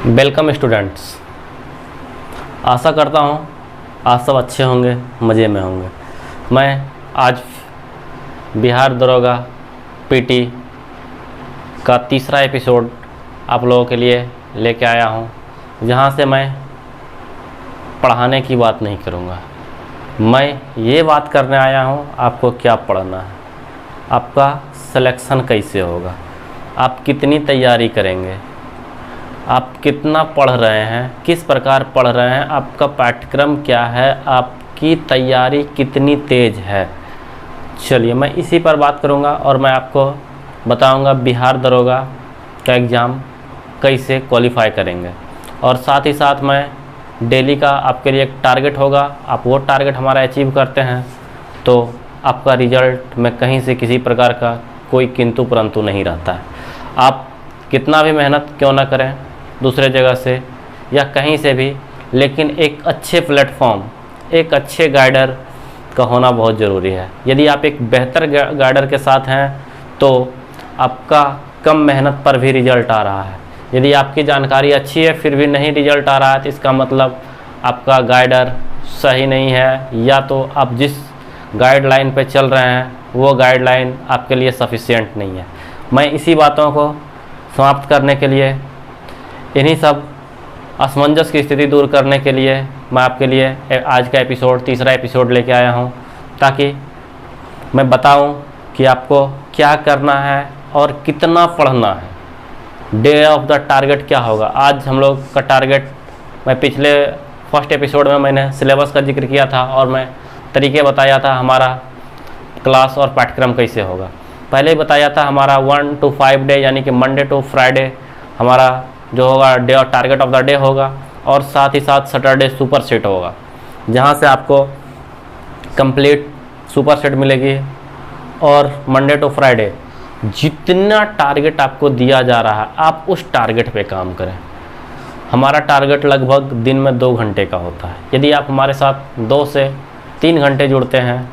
Welcome students. आशा करता हूँ आप सब अच्छे होंगे, मज़े में होंगे। मैं आज बिहार दरोगा पीटी का तीसरा एपिसोड आप लोगों के लिए लेके आया हूँ, जहाँ से मैं पढ़ाने की बात नहीं करूँगा। मैं ये बात करने आया हूँ आपको क्या पढ़ना है, आपका सिलेक्शन कैसे होगा, आप कितनी तैयारी करेंगे, आप कितना पढ़ रहे हैं, किस प्रकार पढ़ रहे हैं, आपका पाठ्यक्रम क्या है, आपकी तैयारी कितनी तेज़ है। चलिए मैं इसी पर बात करूंगा और मैं आपको बताऊंगा बिहार दरोगा का एग्ज़ाम कैसे क्वालिफाई करेंगे। और साथ ही साथ मैं डेली का आपके लिए एक टारगेट होगा, आप वो टारगेट हमारा अचीव करते हैं तो आपका रिज़ल्ट में कहीं से किसी प्रकार का कोई किंतु परंतु नहीं रहता है। आप कितना भी मेहनत क्यों ना करें दूसरे जगह से या कहीं से भी, लेकिन एक अच्छे प्लेटफॉर्म, एक अच्छे गाइडर का होना बहुत ज़रूरी है। यदि आप एक बेहतर गाइडर के साथ हैं तो आपका कम मेहनत पर भी रिज़ल्ट आ रहा है। यदि आपकी जानकारी अच्छी है फिर भी नहीं रिज़ल्ट आ रहा है तो इसका मतलब आपका गाइडर सही नहीं है, या तो आप जिस गाइडलाइन पे चल रहे हैं वो गाइडलाइन आपके लिए सफिशिएंट नहीं है। मैं इसी बातों को समाप्त करने के लिए, इन्हीं सब असमंजस की स्थिति दूर करने के लिए मैं आपके लिए आज का एपिसोड, तीसरा एपिसोड लेके आया हूं, ताकि मैं बताऊं कि आपको क्या करना है और कितना पढ़ना है। डे ऑफ द टारगेट क्या होगा। आज हम लोग का टारगेट, मैं पिछले फर्स्ट एपिसोड में मैंने सिलेबस का जिक्र किया था और मैं तरीके बताया था हमारा क्लास और पाठ्यक्रम कैसे होगा। पहले ही बताया था हमारा 1 to 5 डे यानी कि मंडे टू फ्राइडे हमारा जो होगा डे और टारगेट ऑफ द डे होगा, और साथ ही साथ सैटरडे सुपर सेट होगा, जहां से आपको कंप्लीट सुपर सेट मिलेगी। और मंडे टू फ्राइडे जितना टारगेट आपको दिया जा रहा है आप उस टारगेट पे काम करें। हमारा टारगेट लगभग दिन में 2 घंटे का होता है। यदि आप हमारे साथ 2 से 3 घंटे जुड़ते हैं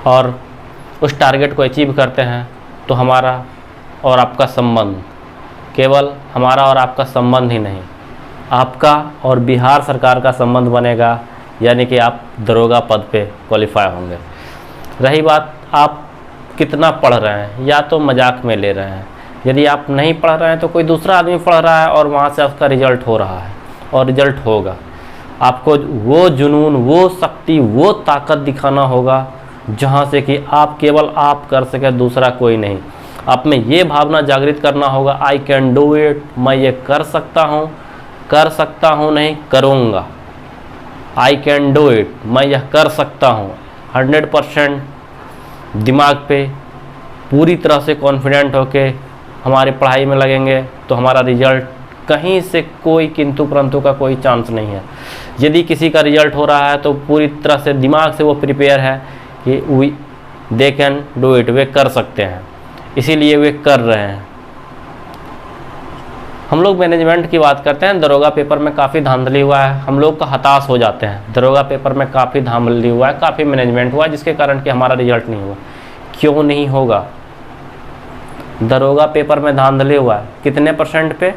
और उस टारगेट को अचीव करते हैं तो हमारा और आपका संबंध, केवल हमारा और आपका संबंध ही नहीं, आपका और बिहार सरकार का संबंध बनेगा, यानी कि आप दरोगा पद पे क्वालिफाई होंगे। रही बात आप कितना पढ़ रहे हैं, या तो मजाक में ले रहे हैं। यदि आप नहीं पढ़ रहे हैं तो कोई दूसरा आदमी पढ़ रहा है और वहाँ से उसका रिजल्ट हो रहा है और रिजल्ट होगा। आपको वो जुनून, वो शक्ति, वो ताकत दिखाना होगा जहाँ से कि आप केवल आप कर सके, दूसरा कोई नहीं। आप में ये भावना जागृत करना होगा, आई कैन डू इट, मैं ये कर सकता हूँ नहीं करूँगा। आई कैन डू इट, मैं यह कर सकता हूँ। 100% दिमाग पे पूरी तरह से कॉन्फिडेंट होके हमारी पढ़ाई में लगेंगे तो हमारा रिजल्ट कहीं से कोई किंतु परंतु का कोई चांस नहीं है। यदि किसी का रिजल्ट हो रहा है तो पूरी तरह से दिमाग से वो प्रिपेयर है कि दे कैन डू इट, वे कर सकते हैं, इसीलिए वे कर रहे हैं। हम लोग मैनेजमेंट की बात करते हैं, दरोगा पेपर में काफ़ी धांधली हुआ है, हम लोग का हताश हो जाते हैं। दरोगा पेपर में काफ़ी धांधली हुआ है, काफ़ी मैनेजमेंट हुआ है, जिसके कारण कि हमारा रिजल्ट नहीं हुआ। क्यों नहीं होगा? दरोगा पेपर में धांधली हुआ है कितने परसेंट पे?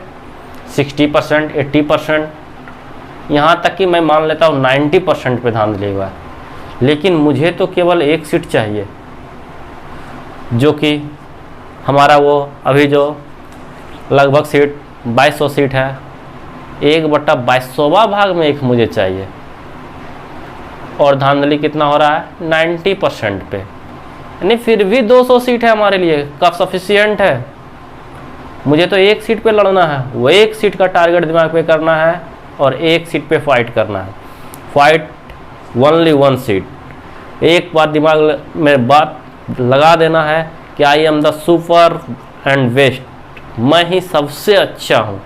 60%, 80%, यहाँ तक कि मैं मान लेता हूँ 90% पे धांधली हुआ है। लेकिन मुझे तो केवल 1 सीट चाहिए, जो कि हमारा वो अभी जो लगभग सीट 2200 सीट है, 1/2200वां भाग में 1 मुझे चाहिए। और धांधली कितना हो रहा है? 90% पे, यानी फिर भी 200 सीट है हमारे लिए, काफ़ी सफिशियंट है। मुझे तो 1 सीट पे लड़ना है, वो 1 सीट का टारगेट दिमाग पे करना है और 1 सीट पे फाइट करना है। Fight only 1 seat. एक बार दिमाग में बात लगा देना है कि I am the super and best, मैं ही सबसे अच्छा हूँ,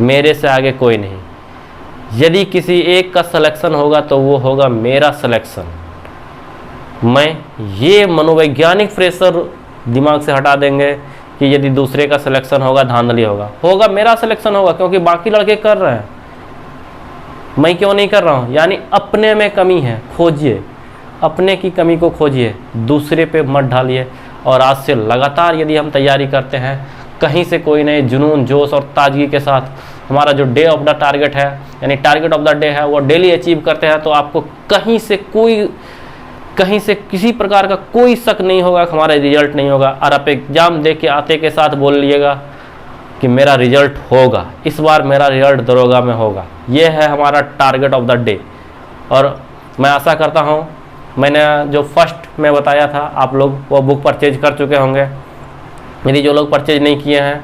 मेरे से आगे कोई नहीं। यदि किसी एक का सिलेक्शन होगा तो वो होगा मेरा सिलेक्शन। मैं ये मनोवैज्ञानिक प्रेशर दिमाग से हटा देंगे कि यदि दूसरे का सिलेक्शन होगा धांधली होगा मेरा सिलेक्शन होगा, क्योंकि बाकी लड़के कर रहे हैं, मैं क्यों नहीं कर रहा हूँ। यानी अपने में कमी है, खोजिए, अपने की कमी को खोजिए, दूसरे पे मत ढालिए। और आज से लगातार यदि हम तैयारी करते हैं कहीं से कोई नहीं, जुनून, जोश और ताजगी के साथ हमारा जो डे ऑफ द टारगेट है, यानी टारगेट ऑफ द डे है, वो डेली अचीव करते हैं, तो आपको कहीं से किसी प्रकार का कोई शक नहीं होगा कि हमारा रिजल्ट नहीं होगा। और आप एग्जाम दे के आते के साथ बोल लिएगा कि मेरा रिजल्ट होगा, इस बार मेरा रिजल्ट दरोगा में होगा। ये है हमारा टारगेट ऑफ द डे। और मैं आशा करता हूँ मैंने जो फर्स्ट में बताया था आप लोग वो बुक परचेज कर चुके होंगे। यदि जो लोग परचेज नहीं किए हैं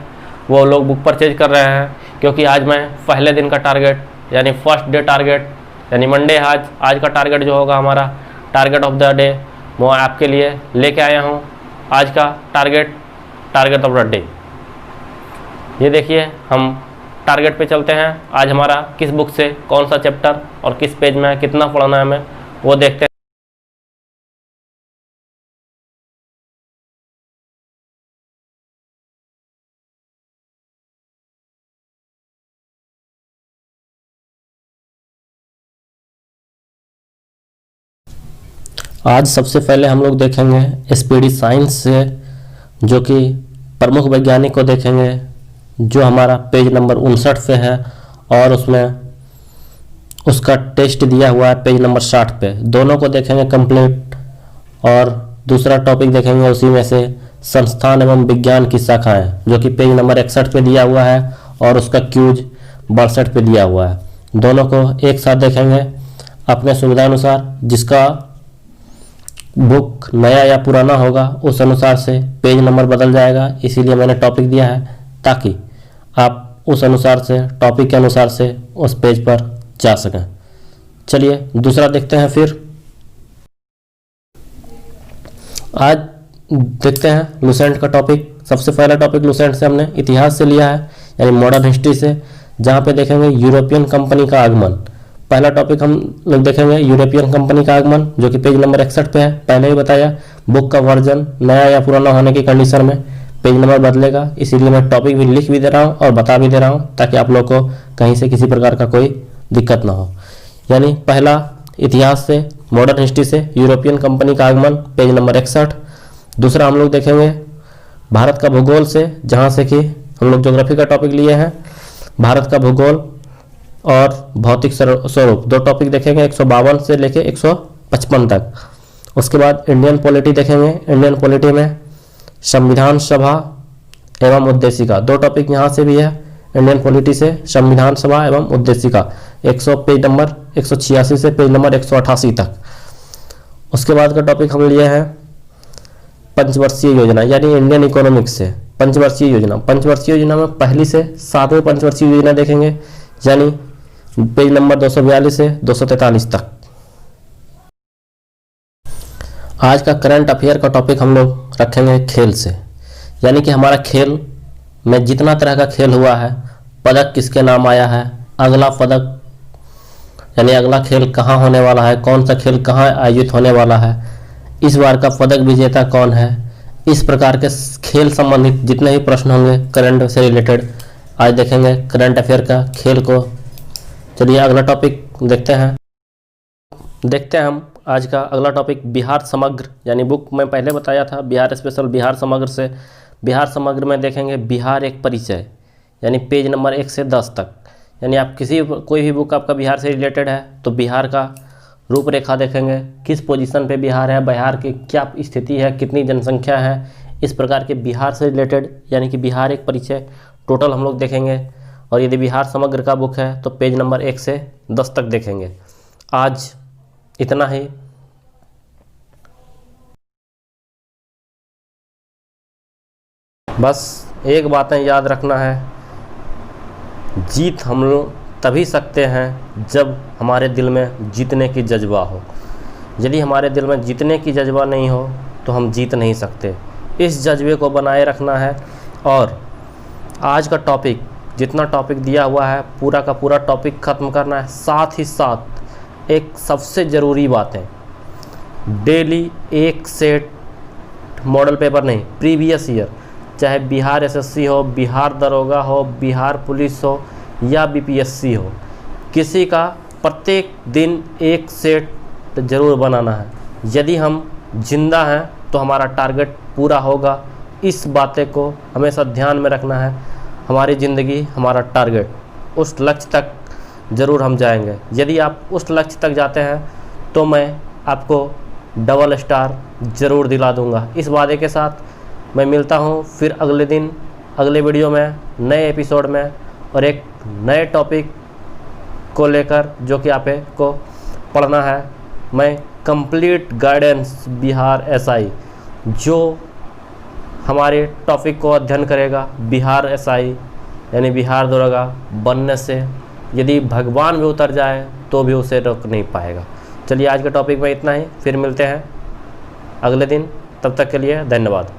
वो लोग बुक परचेज कर रहे हैं, क्योंकि आज मैं पहले दिन का टारगेट यानी फर्स्ट डे टारगेट यानी मंडे आज का टारगेट जो होगा हमारा टारगेट ऑफ द डे, वो आपके लिए लेके आया हूँ। आज का टारगेट ऑफ द डे, ये देखिए हम टारगेट पे चलते हैं। आज हमारा किस बुक से कौन सा चैप्टर और किस पेज में है, कितना पढ़ना है हमें, वो देखते हैं। आज सबसे पहले हम लोग देखेंगे स्पीडी साइंस से, जो कि प्रमुख वैज्ञानिक को देखेंगे, जो हमारा पेज नंबर 59 पे है और उसमें उसका टेस्ट दिया हुआ है पेज नंबर 60 पे। दोनों को देखेंगे कंप्लीट। और दूसरा टॉपिक देखेंगे उसी में से संस्थान एवं विज्ञान की शाखाएं, जो कि पेज नंबर 61 पे दिया हुआ है और उसका क्यूज 62 पे दिया हुआ है। दोनों को एक साथ देखेंगे अपने सुविधानुसार। जिसका बुक नया या पुराना होगा उस अनुसार से पेज नंबर बदल जाएगा, इसीलिए मैंने टॉपिक दिया है ताकि आप उस अनुसार से टॉपिक के अनुसार से उस पेज पर जा सकें। चलिए दूसरा देखते हैं। फिर आज देखते हैं लुसेंट का टॉपिक। सबसे पहला टॉपिक लुसेंट से हमने इतिहास से लिया है, यानी मॉडर्न हिस्ट्री से, जहाँ पे देखेंगे यूरोपियन कंपनी का आगमन। पहला टॉपिक हम लोग देखेंगे यूरोपियन कंपनी का आगमन, जो कि पेज नंबर 61 पे है। पहले ही बताया बुक का वर्जन नया या पुराना होने की कंडीशन में पेज नंबर बदलेगा, इसीलिए मैं टॉपिक भी लिख भी दे रहा हूँ और बता भी दे रहा हूँ ताकि आप लोग को कहीं से किसी प्रकार का कोई दिक्कत ना हो। यानी पहला इतिहास से, मॉडर्न हिस्ट्री से यूरोपियन कंपनी का आगमन, पेज नंबर 61। दूसरा हम लोग देखेंगे भारत का भूगोल से, जहाँ से कि हम लोग ज्योग्राफी का टॉपिक लिए हैं। भारत का भूगोल और भौतिक स्वरूप, दो टॉपिक देखेंगे 152 से लेके 155 तक। उसके बाद इंडियन पॉलिटी देखेंगे। इंडियन पॉलिटी में संविधान सभा एवं उद्देशिका, दो टॉपिक यहाँ से भी है। इंडियन पॉलिटी से संविधान सभा एवं उद्देशिका, पेज नंबर 186 से पेज नंबर 188 तक। उसके बाद का टॉपिक हम लिए हैं पंचवर्षीय योजना, यानी इंडियन इकोनॉमिक्स से पंचवर्षीय योजना। पंचवर्षीय योजना में पहली से 7वीं पंचवर्षीय योजना देखेंगे, यानी पेज नंबर 242 से 243 तक। आज का करंट अफेयर का टॉपिक हम लोग रखेंगे खेल से, यानी कि हमारा खेल में जितना तरह का खेल हुआ है, पदक किसके नाम आया है, अगला पदक यानी अगला खेल कहाँ होने वाला है, कौन सा खेल कहाँ आयोजित होने वाला है, इस बार का पदक विजेता कौन है, इस प्रकार के खेल संबंधित जितने ही प्रश्न होंगे करंट से रिलेटेड आज देखेंगे करंट अफेयर का, खेल को। चलिए अगला टॉपिक देखते हैं हम आज का अगला टॉपिक बिहार समग्र, यानी बुक में पहले बताया था बिहार स्पेशल बिहार समग्र से। बिहार समग्र में देखेंगे बिहार एक परिचय, यानी पेज नंबर 1 से 10 तक। यानी आप कोई भी बुक आपका बिहार से रिलेटेड है तो बिहार का रूपरेखा देखेंगे, किस पोजीशन पे बिहार है, बिहार की क्या स्थिति है, कितनी जनसंख्या है, इस प्रकार के बिहार से रिलेटेड यानी कि बिहार एक परिचय टोटल हम लोग देखेंगे। और यदि बिहार समग्र का बुक है तो पेज नंबर 1 से 10 तक देखेंगे। आज इतना ही। बस एक बातें याद रखना है, जीत हम लोग तभी सकते हैं जब हमारे दिल में जीतने की जज्बा हो। यदि हमारे दिल में जीतने की जज्बा नहीं हो तो हम जीत नहीं सकते। इस जज्बे को बनाए रखना है। और आज का टॉपिक जितना टॉपिक दिया हुआ है पूरा का पूरा टॉपिक ख़त्म करना है। साथ ही साथ एक सबसे ज़रूरी बात है, डेली एक सेट मॉडल पेपर नहीं, प्रीवियस ईयर, चाहे बिहार एसएससी हो, बिहार दरोगा हो, बिहार पुलिस हो या बीपीएससी हो, किसी का प्रत्येक दिन एक सेट ज़रूर बनाना है। यदि हम जिंदा हैं तो हमारा टारगेट पूरा होगा, इस बातें को हमेशा ध्यान में रखना है। हमारी ज़िंदगी हमारा टारगेट, उस लक्ष्य तक ज़रूर हम जाएंगे। यदि आप उस लक्ष्य तक जाते हैं तो मैं आपको डबल स्टार ज़रूर दिला दूंगा। इस वादे के साथ मैं मिलता हूं फिर अगले दिन अगले वीडियो में नए एपिसोड में और एक नए टॉपिक को लेकर, जो कि आपको पढ़ना है। मैं कंप्लीट गाइडेंस बिहार एसआई, जो हमारे टॉपिक को अध्ययन करेगा, बिहार एसआई यानी बिहार दरोगा बनने से यदि भगवान भी उतर जाए तो भी उसे रोक नहीं पाएगा। चलिए आज के टॉपिक में इतना ही, फिर मिलते हैं अगले दिन। तब तक के लिए धन्यवाद।